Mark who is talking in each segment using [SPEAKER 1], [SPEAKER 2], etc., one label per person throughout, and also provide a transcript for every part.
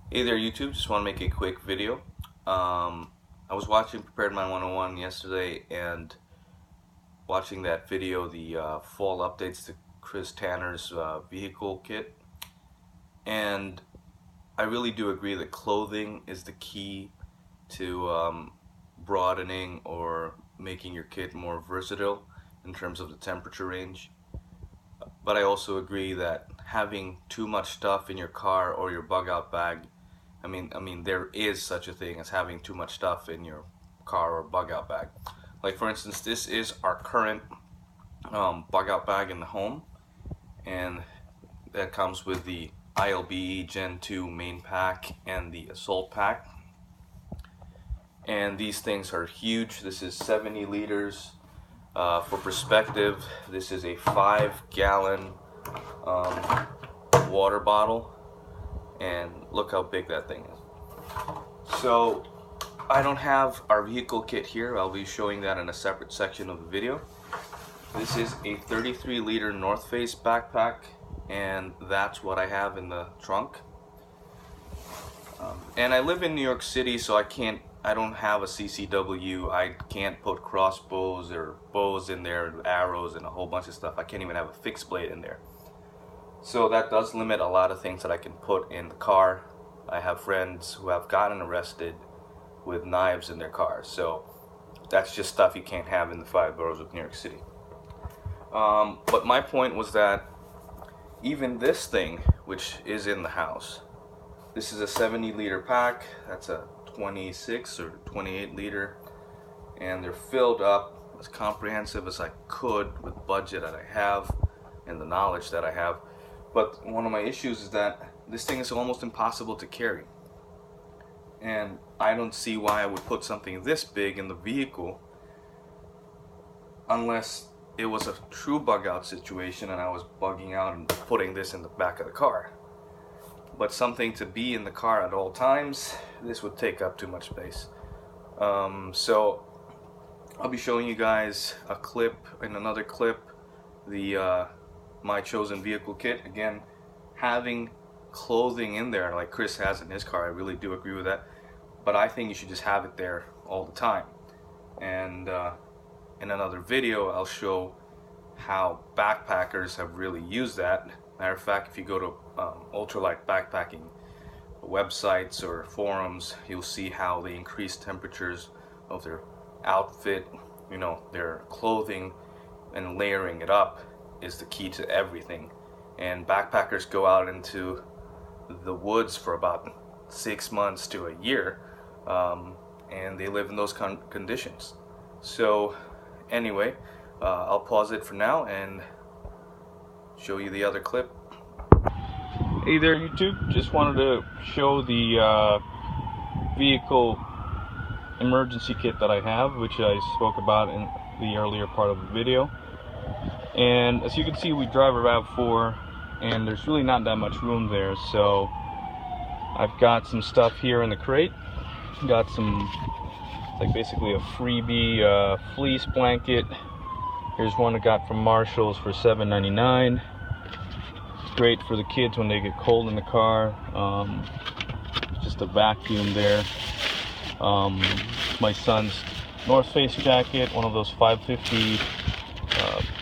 [SPEAKER 1] Hey there YouTube, just want to make a quick video. I was watching Preparemind 101 yesterday and watching that video, the fall updates to Chris Tanner's vehicle kit, and I really do agree that clothing is the key to broadening or making your kit more versatile in terms of the temperature range. But I also agree that having too much stuff in your car or your bug out bag, I mean, there is such a thing as having too much stuff in your car or bug out bag. Like for instance, this is our current bug out bag in the home, and that comes with the ILB Gen 2 main pack and the assault pack. And these things are huge. This is 70 liters. For perspective, this is a 5-gallon water bottle, and look how big that thing is. So I don't have our vehicle kit here. I'll be showing that in a separate section of the video. This is a 33-liter North Face backpack, and that's what I have in the trunk. And I live in New York City, so I don't have a CCW. I can't put crossbows or bows in there, arrows and a whole bunch of stuff. I can't even have a fixed blade in there. So that does limit a lot of things that I can put in the car. I have friends who have gotten arrested with knives in their cars. So that's just stuff you can't have in the 5 boroughs of New York City. But my point was that even this thing, which is in the house, this is a 70-liter pack. That's a 26 or 28 liter, and they're filled up as comprehensive as I could with budget that I have and the knowledge that I have. But one of my issues is that this thing is almost impossible to carry, and I don't see why I would put something this big in the vehicle unless it was a true bug out situation and I was bugging out and putting this in the back of the car. But something to be in the car at all times, this would take up too much space. So I'll be showing you guys a clip, in another clip, the my chosen vehicle kit. Again, having clothing in there like Chris has in his car, I really do agree with that. But I think you should just have it there all the time. And in another video, I'll show how backpackers have really used that. Matter of fact, if you go to ultralight backpacking websites or forums, you'll see how they increase temperatures of their outfit, their clothing, and layering it up is the key to everything. And backpackers go out into the woods for about 6 months to a year, and they live in those conditions. So anyway, I'll pause it for now and show you the other clip. Hey there YouTube, just wanted to show the vehicle emergency kit that I have, which I spoke about in the earlier part of the video. And as you can see, we drive a RAV4 and there's really not that much room there, so I've got some stuff here in the crate. Got some, like basically a freebie fleece blanket. Here's one I got from Marshall's for $7.99. It's great for the kids when they get cold in the car. Just a vacuum there. My son's North Face jacket, one of those 550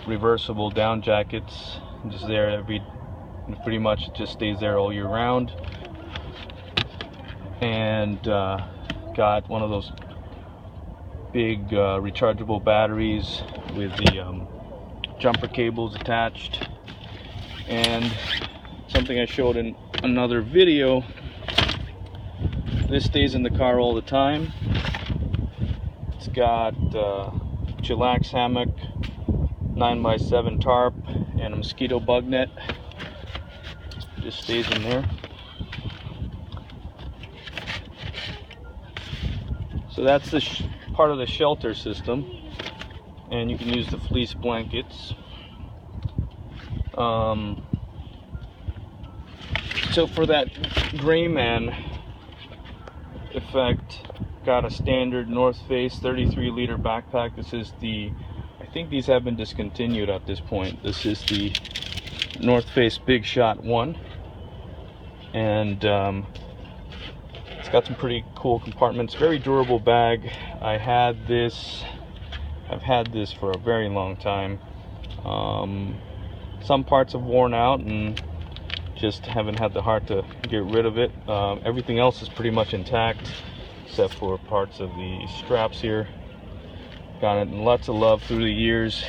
[SPEAKER 1] reversible down jackets, just there pretty much just stays there all year round. And got one of those big rechargeable batteries with the jumper cables attached. And something I showed in another video, this stays in the car all the time. It's got chillax hammock, 9x7 tarp, and a mosquito bug net. Just stays in there. So that's the part of the shelter system, and you can use the fleece blankets. So for that gray man effect, got a standard North Face 33-liter backpack. This is I think these have been discontinued at this point. This is the North Face Big Shot 1, and It's got some pretty cool compartments. Very durable bag. I've had this for a very long time. Some parts have worn out and just haven't had the heart to get rid of it. Everything else is pretty much intact except for parts of the straps here. Got it in lots of love through the years.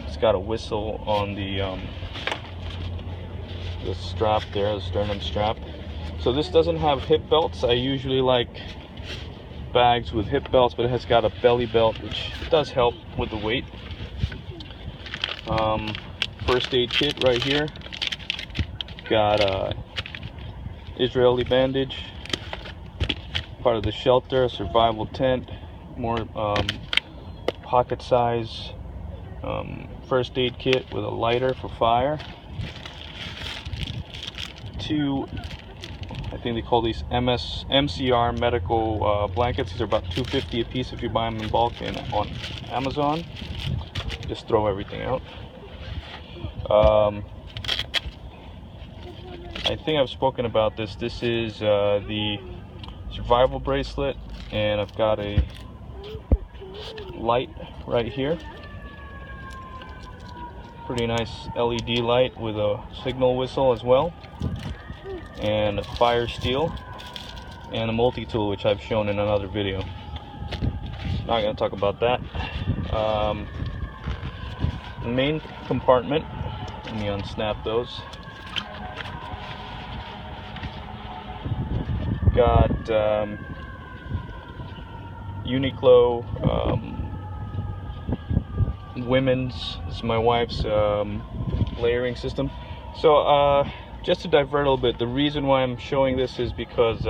[SPEAKER 1] It's got a whistle on the strap there, the sternum strap. So this doesn't have hip belts. I usually like bags with hip belts, but it has got a belly belt, which does help with the weight. First aid kit right here. Got a Israeli bandage, part of the shelter, a survival tent, more pocket size first aid kit with a lighter for fire. Two, I think they call these MCR medical blankets. These are about $2.50 a piece if you buy them in bulk on Amazon. Just throw everything out. I think I've spoken about this. This is the survival bracelet, and I've got a light right here. Pretty nice LED light with a signal whistle as well, and a fire steel, and a multi-tool, which I've shown in another video. Not going to talk about that. The main compartment, let me unsnap those. Got Uniqlo women's, this is my wife's layering system. So just to divert a little bit, the reason why I'm showing this is because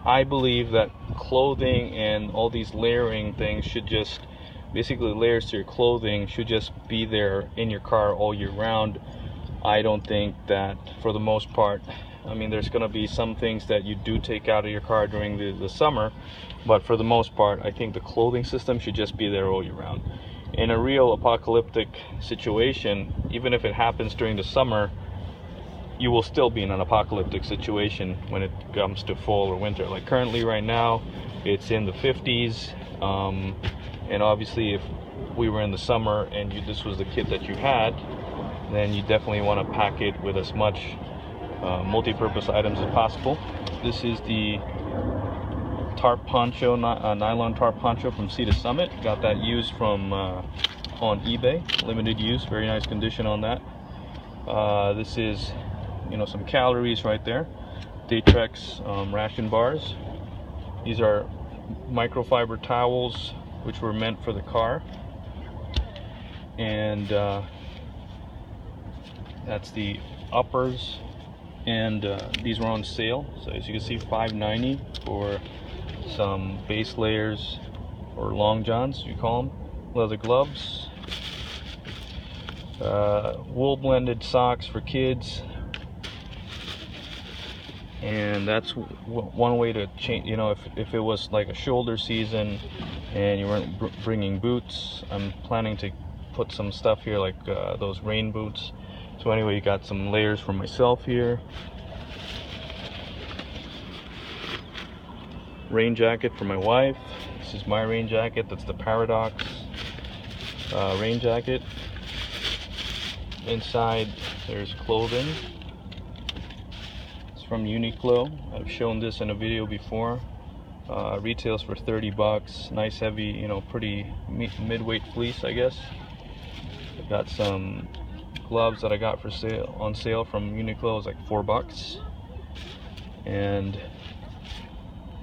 [SPEAKER 1] I believe that clothing and all these layering things should just, basically layers to your clothing should just be there in your car all year round. I don't think that, for the most part, I mean, there's going to be some things that you do take out of your car during the summer, but for the most part, I think the clothing system should just be there all year round. In a real apocalyptic situation, even if it happens during the summer, you will still be in an apocalyptic situation when it comes to fall or winter. Like currently right now, it's in the 50s, and obviously if we were in the summer and this was the kit that you had, then you definitely want to pack it with as much multi-purpose items as possible. This is the tarp poncho, nylon tarp poncho from Sea to Summit. Got that used from on eBay, limited use, very nice condition on that. This is, some calories right there. Daytrex ration bars. These are microfiber towels which were meant for the car, and that's the uppers, and these were on sale, so as you can see, $5.90 for some base layers, or long johns you call them. Leather gloves, wool blended socks for kids, and that's one way to change. If it was like a shoulder season and you weren't bringing boots, I'm planning to put some stuff here like those rain boots. So anyway, you got some layers for myself here. Rain jacket for my wife. This is my rain jacket. That's the Paradox rain jacket. Inside there's clothing. It's from Uniqlo. I've shown this in a video before. Retails for $30. Nice heavy, pretty mid-weight fleece, I guess. I've got some gloves that I got on sale from Uniqlo. It's like $4. And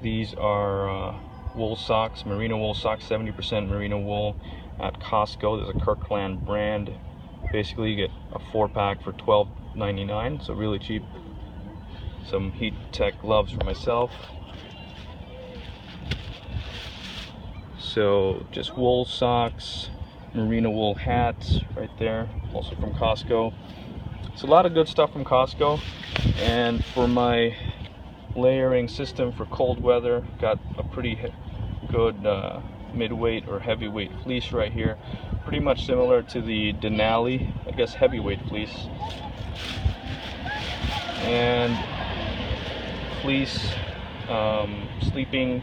[SPEAKER 1] these are wool socks, merino wool socks, 70% merino wool at Costco. There's a Kirkland brand. Basically you get a 4-pack for $12.99, so really cheap. Some heat tech gloves for myself. So just wool socks, merino wool hats right there, also from Costco. It's a lot of good stuff from Costco. And for my layering system for cold weather, got a pretty good mid-weight or heavyweight fleece right here, pretty much similar to the Denali, I guess, heavyweight fleece. And fleece
[SPEAKER 2] sleeping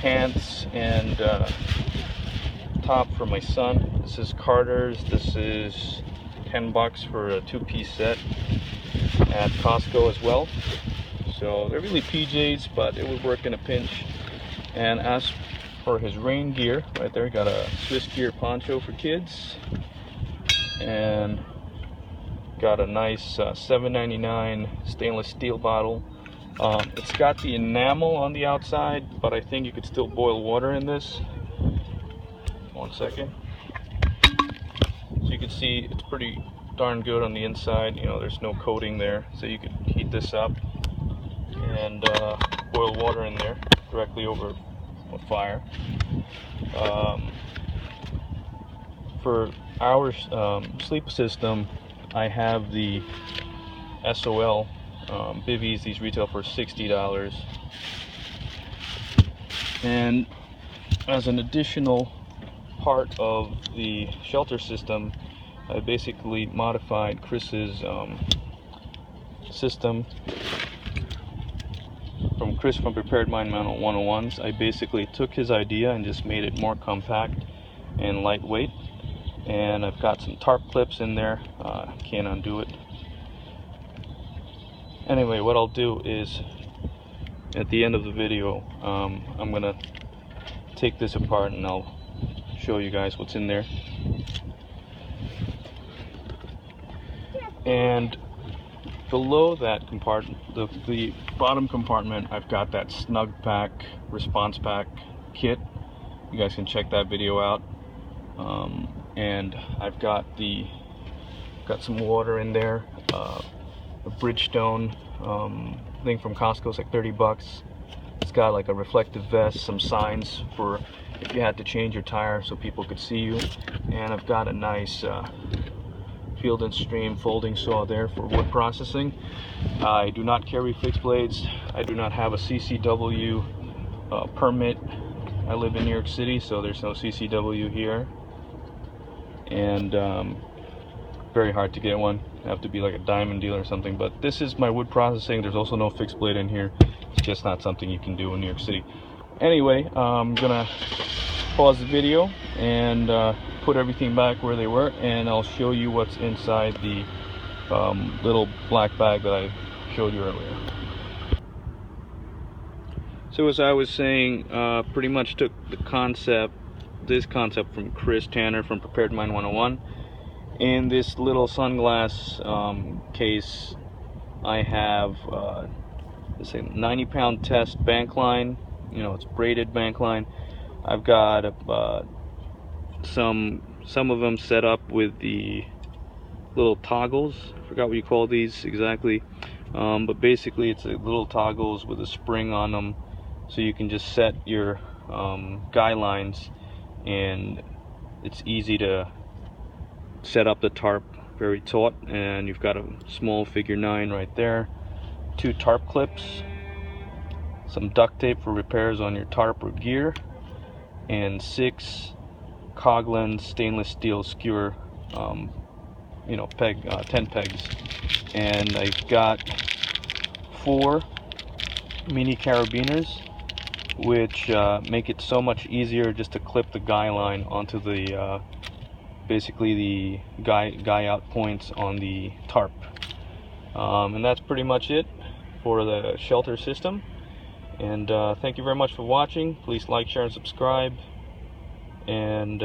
[SPEAKER 2] pants and top for my son. This is Carter's. This is $10 for a 2-piece set at Costco as well. So they're really PJs, but it would work in a pinch. And as for his rain gear, right there, got a Swiss gear poncho for kids, and got a nice $7.99 stainless steel bottle. It's got the enamel on the outside, but I think you could still boil water in this. 1 second. So you can see it's pretty darn good on the inside. You know, there's no coating there, so you could heat this up and boil water in there directly over a fire. For our sleep system, I have the SOL bivvies. These retail for $60. And as an additional part of the shelter system, I basically modified Chris's system from Chris from Preparemind 101s. I basically took his idea and just made it more compact and lightweight. And I've got some tarp clips in there. Can't undo it. Anyway, what I'll do is at the end of the video, I'm gonna take this apart and I'll show you guys what's in there. And below that compartment, the bottom compartment, I've got that Snug Pack Response Pack kit. You guys can check that video out. And I've got some water in there, a Bridgestone thing from Costco. It's like $30. It's got like a reflective vest, some signs for if you had to change your tire so people could see you, and I've got a nice Field and Stream folding saw there for wood processing. I do not carry fixed blades. I do not have a CCW permit. I live in New York City, so there's no CCW here, and very hard to get one. You have to be like a diamond dealer or something. But this is my wood processing. There's also no fixed blade in here. It's just not something you can do in New York City. Anyway, I'm gonna pause the video and put everything back where they were, and I'll show you what's inside the little black bag that I showed you earlier. So as I was saying, pretty much took this concept from Chris Tanner from Preparemind 101. In this little sunglass case, I have this 90-pound test bank line. You know, it's braided bank line. I've got some of them set up with the little toggles. I forgot what you call these exactly, but basically it's little toggles with a spring on them, so you can just set your guy lines, and it's easy to set up the tarp, very taut. And you've got a small figure 9 right there, 2 tarp clips, some duct tape for repairs on your tarp or gear, and 6 Coghlan stainless steel skewer, you know, tent pegs. And I've got 4 mini carabiners, which make it so much easier just to clip the guy line onto the basically the guy out points on the tarp. And that's pretty much it for the shelter system. And thank you very much for watching. Please like, share, and subscribe. And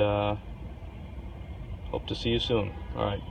[SPEAKER 2] hope to see you soon. All right.